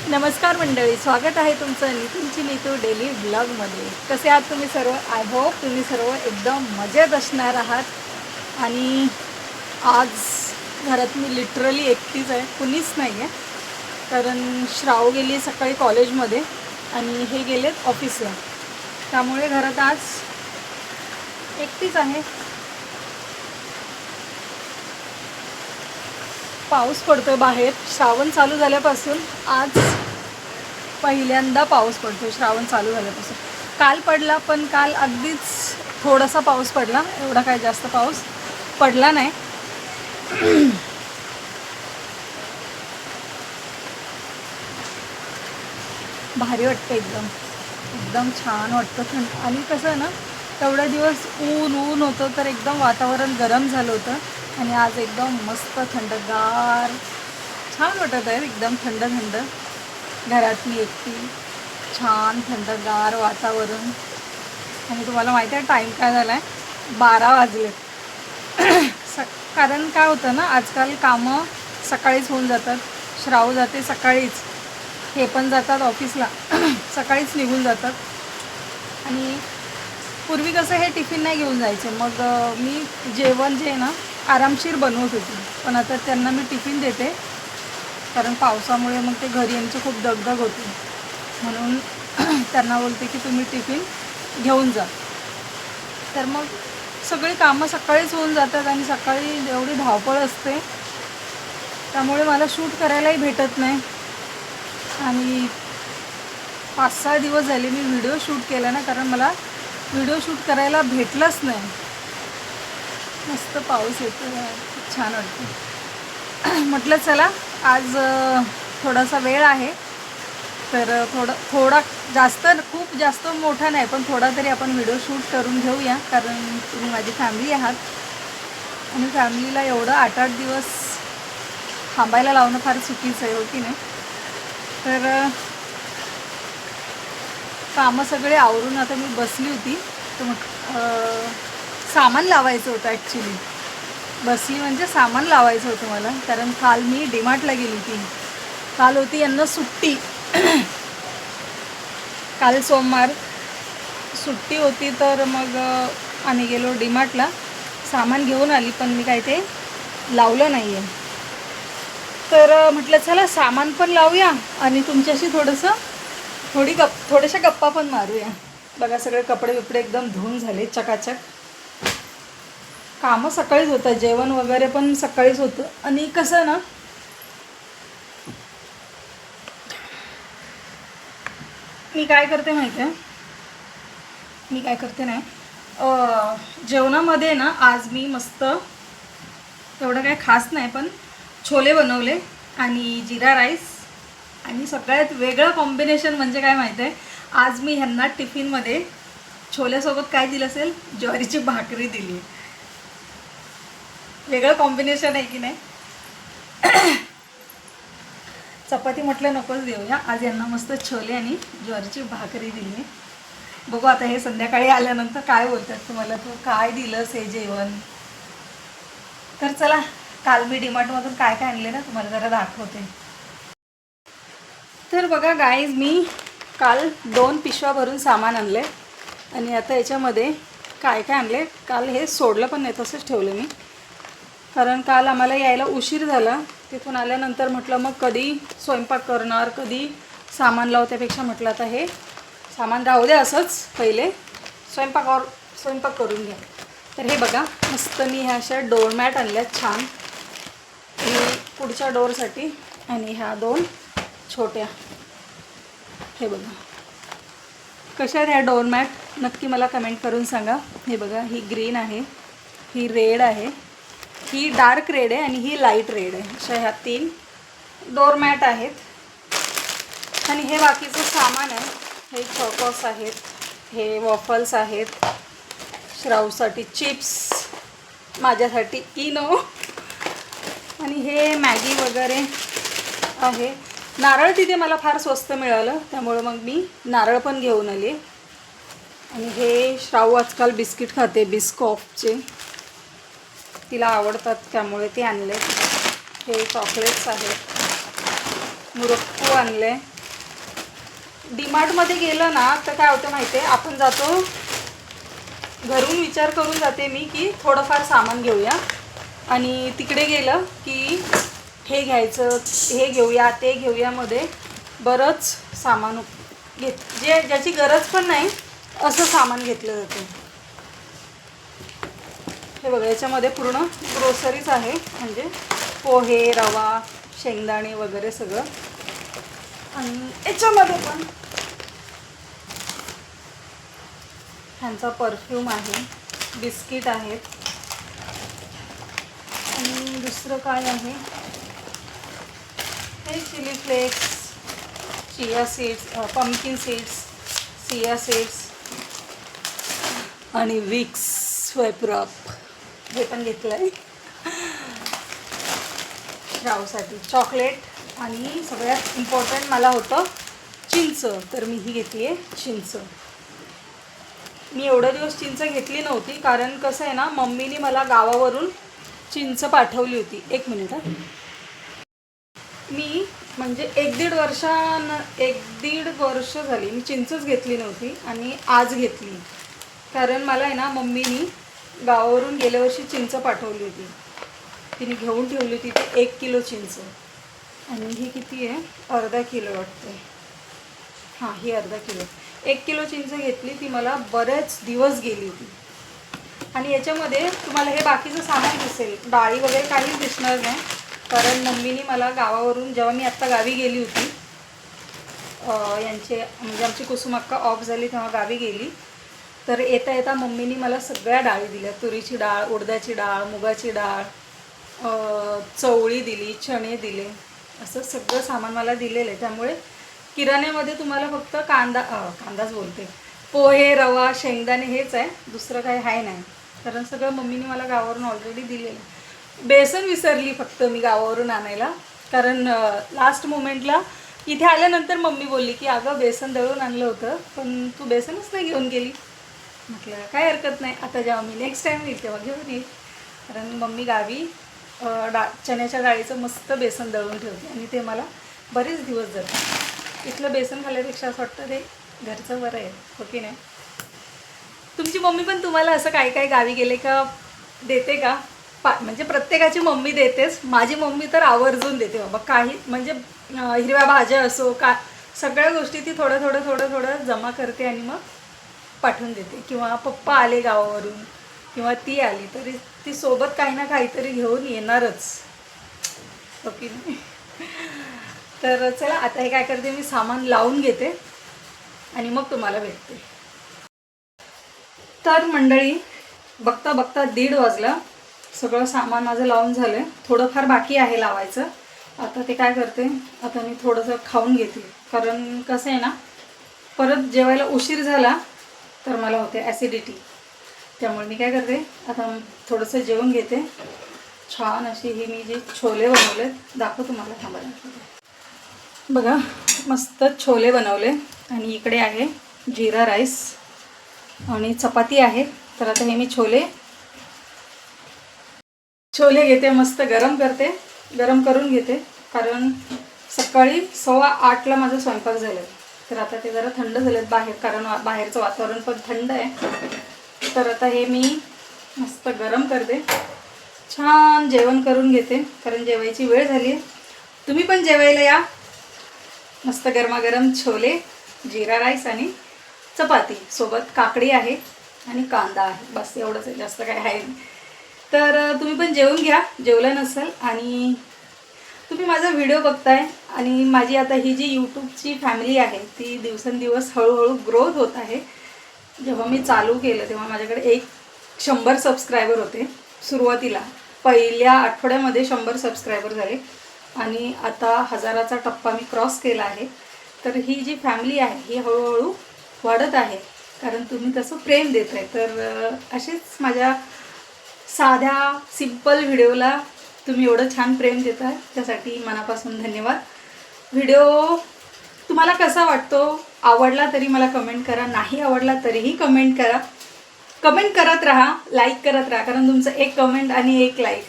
नमस्कार मंडळी, स्वागत आहे तुमचं नितीनची नीतू डेली ब्लॉगमध्ये. कसे आहात तुम्ही सर्व? आय होप तुम्ही सर्व एकदम मजेत असणार आहात. आणि आज घरात मी लिटरली एकटीच आहे, कुणीच नाही आहे. कारण श्राव गेली सकाळी कॉलेजमध्ये आणि हे गेलेत ऑफिसला, त्यामुळे घरात आज एकटीच आहे. पाऊस पडतो बाहेर. श्रावण चालू झाल्यापासून आज पहिल्यांदा पाऊस पडतो. श्रावण चालू झाल्यापासून काल पडला, पण काल अगदीच थोडासा पाऊस पडला, एवढा काय जास्त पाऊस पडला नाही. भारी वाटतं, एकदम एकदम छान वाटतं. थंड. आणि कसं ना, तेवढ्या दिवस ऊन ऊन होतं तर एकदम वातावरण गरम झालं होतं आणि आज एकदम मस्त थंडगार छान वाटत आहे. एकदम थंड थंड. घरात मी एकटी, छान थंडगार वातावरण. आणि तुम्हाला माहिती आहे टाईम काय झाला आहे? 12 वाजले. कारण काय होतं ना, आजकाल कामं सकाळीच होऊन जातात. श्राव जाते सकाळीच, हे पण जातात ऑफिसला सकाळीच निघून जातात. आणि पूर्वी कसं हे टिफिन नाही घेऊन जायचे, मग मी जेवण जे आहे ना आरामशीर बनवत होती. पण आता त्यांना मी टिफिन देते, कारण पावसामुळे मग ते घरी यांची खूप दगदग होती. म्हणून त्यांना बोलते की तुम्ही टिफिन घेऊन जा. तर मग सगळी कामं सकाळीच होऊन जातात आणि सकाळी एवढी धावपळ असते, त्यामुळे मला शूट करायलाही भेटत नाही. आणि 5-6 दिवस झाले मी व्हिडिओ शूट केला ना, कारण मला व्हिडिओ शूट करायला भेटलंच नाही. मस्त पाऊस येतो, खूप छान वाटतं. म्हटलं चला आज थोडासा वेळ आहे, तर थोडा जास्त, खूप जास्त मोठा नाही, पण थोडा तरी आपण व्हिडिओ शूट करून घेऊया. कारण तुम्ही माझी फॅमिली आहात आणि फॅमिलीला एवढं 8-8 दिवस थांबायला लावणं फार चुकीचं आहे, हो की नाही? तर कामं सगळे आवरून आता मी बसली होती. तर मग सामान लावायचं होतं. ॲक्च्युली बसली म्हणजे सामान लावायचं होतं मला, कारण काल मी डीमार्टला गेली होती. काल होती यांना सुट्टी. काल सोमवार सुट्टी होती, तर मग आम्ही गेलो डीमार्टला. सामान घेऊन आली, पण मी काय ते लावलं नाही आहे. तर म्हटलं चला सामान पण लावूया आणि तुमच्याशी थोड्याशा गप्पा पण मारूया. बघा, सगळे कपडे बिपडे एकदम धुवून झाले चकाचक. कामं सकाळीच होतं, जेवण वगैरे पण सकाळीच होतं. आणि कसं ना, मी काय करते माहिती आहे? मी काय करते नाही, जेवणामध्ये ना आज मी मस्त, एवढं काय खास नाही, पण छोले बनवले आणि जिरा राईस. आणि सगळ्यात वेगळं कॉम्बिनेशन म्हणजे काय माहिती आहे? आज मी ह्यांना टिफिनमध्ये छोल्यासोबत काय दिलं असेल? ज्वारीची भाकरी दिली. वेगळं कॉम्बिनेशन आहे की नाही? चपाती म्हटलं नकोच देऊया, आज यांना मस्त छोले आणि ज्वारीची भाकरी दिली. बघू आता हे संध्याकाळी आल्यानंतर काय बोलतात, तुम्हाला तू काय दिलंस हे जेवण. तर चला, काल मी डीमार्टमधून काय काय आणले ना तुम्हाला जरा दाखवते. तर बघा गाईज, मी काल 2 पिशव्या भरून सामान आणले आणि आता याच्यामध्ये काय काय आणले. काल हे सोडलं पण नाही, तसंच ठेवलं मी, कारण काल आम्हाला यायला उशीर झाला. तिथून आल्यानंतर म्हटलं मग कधी स्वयंपाक करणार, कधी सामान लावत्यापेक्षा म्हटलं आता हे सामान राहू दे असंच, पहिले स्वयंपाक करून घ्या. तर हे बघा, मस्त मी ह्या अशा डोरमॅट आणल्यात छान, हे पुढच्या डोरसाठी. आणि ह्या 2 छोट्या, हे बघा कशा आहेत ह्या डोरमॅट, नक्की मला कमेंट करून सांगा. हे बघा, ही ग्रीन आहे, ही रेड आहे, ही डार्क रेड आहे आणि ही लाईट रेड आहे. अशा ह्या 3 डोरमॅट आहेत. आणि हे बाकीचं सामान आहे. हे चॉकोस आहेत, हे वॉफल्स आहेत, श्रावसाठी चिप्स, माझ्यासाठी इनो, आणि हे मॅगी वगैरे आहे. नारळ तिथे मला फार स्वस्त मिळालं, त्यामुळे मग मी नारळ पण घेऊन आले. आणि हे श्रावू आजकाल बिस्किट खाते, बिस्कॉफचे, तिला आवडतात त्यामुळे ते आणले. हे चॉकलेट्स आहेत. मुरक्कू आणले. डीमार्टमध्ये गेलं ना तर काय होतं माहिती आहे, आपण जातो घरून विचार करून जाते मी की थोडंफार सामान घेऊया, आणि तिकडे गेलं की हे घ्यायचं, हे घेऊया, ते घेऊयामध्ये बरंच सामान ज्याची गरज पण नाही असं सामान घेतलं जातं. हे बघा, याच्यामध्ये पूर्ण ग्रोसरीज आहे, म्हणजे पोहे, रवा, शेंगदाणे वगैरे सगळं. आणि याच्यामध्ये पण ह्यांचा परफ्यूम आहे, बिस्किट आहेत, आणि दुसरं काय आहे, हे chilli flakes, chia seeds, pumpkin seeds, chia seeds, आणि विक्स स्वाइपरअप हे पण घेतलं आहे श्रावसाठी. चॉकलेट, आणि सगळ्यात इम्पॉर्टंट मला होतं चिंच, तर मी ही घेतली आहे चिंच. मी एवढे दिवस चिंच घेतली नव्हती, कारण कसं आहे ना, मम्मीने मला गावावरून चिंच पाठवली होती. 1 मिनिट हा. मी म्हणजे 1-1.5 वर्ष झाली मी चिंचच घेतली नव्हती, आणि आज घेतली. कारण मला आहे ना, मम्मीनी गावावरून गेल्या वर्षी चिंच पाठवली होती. तिने घेऊन ठेवली होती ती 1 किलो चिंच, आणि ही किती आहे, अर्धा किलो वाटते. हां, ही अर्धा किलो. 1 किलो चिंच घेतली, ती मला बरेच दिवस गेली होती. आणि याच्यामध्ये तुम्हाला हे बाकीचं सामान दिसेल, डाळी वगैरे काहीच दिसणार नाही, कारण मम्मीनी मला गावावरून, जेव्हा मी आत्ता गावी गेली होती, म्हणजे आमची कुसुमक्का ऑफ झाली तेव्हा गावी गेली, तर येता येता मम्मीनी मला सगळ्या डाळी दिल्या. तुरीची डाळ, उडदाची डाळ, मुगाची डाळ, चवळी दिली, चणे दिले, असं सगळं सामान मला दिलेलं आहे. त्यामुळे किराण्यामध्ये तुम्हाला फक्त कांदाच बोलते, पोहे, रवा, शेंगदाणे हेच आहे, दुसरं काही आहे नाही, कारण सगळं मम्मीने मला गावावरून ऑलरेडी दिलेलं आहे. बेसन विसरली फक्त मी गावावरून आणायला, कारण लास्ट मोमेंटला इथे आल्यानंतर मम्मी बोलली की अगं बेसन दळून आणलं होतं, पण तू बेसनच नाही घेऊन गेली. म्हटलं काय हरकत नाही, आता जेव्हा मी नेक्स्ट टाईम येईल तेव्हा घेऊन येईल, कारण मम्मी गावी चण्याच्या डाळीचं मस्त बेसन दळून ठेवते, आणि ते मला बरेच दिवस जातात. इथलं बेसन खाल्ल्यापेक्षा असं वाटतं ते घरचं बरं आहे, हो की नाही. तुमची मम्मी पण तुम्हाला असं काय काय गावी गेले का देते का? म्हणजे प्रत्येकाची मम्मी देतेच, माझी मम्मी तर आवर्जून देते बाबा. काही म्हणजे हिरव्या भाज्या असो का, सगळ्या गोष्टी ती थोडं जमा करते आणि मग पाठवून देते. किंवा पप्पा आले गावावरून किंवा ती आली तरी ती सोबत काही ना काहीतरी घेऊन येणारच, ओके नाही. तर चला, आता हे काय करते, मी सामान लावून घेते आणि मग तुम्हाला भेटते. तर मंडळी, बघता बघता 1:30 वाजला. सगळं सामान माझं लावून झालं आहे, थोडंफार बाकी आहे लावायचं. आता ते काय करते, आता मी थोडंसं खाऊन घेते, कारण कसं आहे ना, परत जेवायला उशीर झाला तर मला होते ॲसिडिटी. त्यामुळे मी काय करते, आता थोडंसं जेवून घेते. छान अशी ही मी जे छोले बनवले दाखव तुम्हाला, थांबा. बघा, मस्त छोले बनवले, आणि इकडे आहे जिरा राईस आणि चपाती आहे. तर आता हे मी छोले घेते, मस्त गरम करून घेते, कारण सकाळी 7:15ला माझा स्वयंपाक झाला. तर आता ते जरा थंड झालेत बाहेर, कारण बाहेरचं वातावरण पण थंड आहे. तर आता हे मी मस्त गरम करते, छान जेवण करून घेते, कारण जेवायची वेळ झाली आहे. तुम्ही पण जेवायला या. मस्त गरमागरम छोले, जिरा राईस आणि चपाती, सोबत काकडी आहे आणि कांदा आहे, बस एवढंच आहे, जास्त काय आहे. तर तुम्ही पण जेवून घ्या, जेवलं नसेल, आणि तुम्ही माझा व्हिडिओ बघताय, आणि माझी आता ही जी यूट्यूबची फॅमिली आहे ती दिवसेंदिवस हळूहळू ग्रोथ होत आहे. जेव्हा मी चालू केलं तेव्हा माझ्याकडे 100 सबस्क्रायबर होते सुरुवातीला, पहिल्या आठवड्यामध्ये 100 सबस्क्रायबर झाले, आणि आता 1000चा टप्पा मी क्रॉस केला आहे. तर ही जी फॅमिली आहे ही हळूहळू वाढत आहे, कारण तुम्ही तसं प्रेम देत आहे. तर असेच माझ्या साध्या सिंपल व्हिडिओला तुम्ही एवढं छान प्रेम देता, त्यासाठी मनापासून धन्यवाद. व्हिडिओ तुम्हाला कसा वाटतो, आवडला तरी मला कमेंट करा, नाही आवडला तरीही कमेंट करा. कमेंट करत राहा, लाईक करत राहा, कारण तुमचं एक कमेंट आणि एक लाईक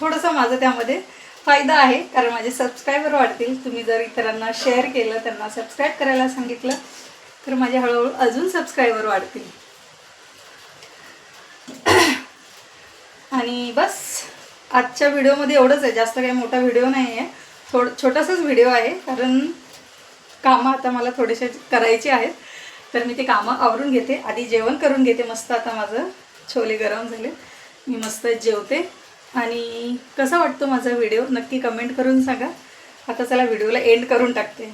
थोडंसं माझं त्यामध्ये फायदा आहे, कारण माझे सबस्क्रायबर वाढतील. तुम्ही जर इतरांना शेअर केलं, त्यांना सबस्क्राईब करायला सांगितलं, तर माझे हळूहळू अजून सबस्क्रायबर वाढतील. आणि बस आजच्या व्हिडिओमध्ये एवढंच आहे. जास्त काही मोठा व्हिडिओ नाही आहे, छोटासाच व्हिडिओ आहे. कारण कामं आता मला थोडेसे करायचे आहेत, तर मी ते कामं आवरून घेते. आधी जेवण करून घेते मस्त. आता माझं छोले गरम झाले, मी मस्त जेवते. आणि कसा वाटतो माझा व्हिडिओ नक्की कमेंट करून सांगा. आता चला व्हिडिओला एंड करून टाकते.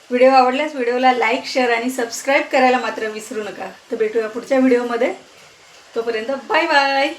व्हिडिओ आवडल्यास व्हिडिओला लाईक, शेअर आणि सबस्क्राईब करायला मात्र विसरू नका. तर भेटूया पुढच्या व्हिडिओमध्ये. तोपर्यंत बाय बाय.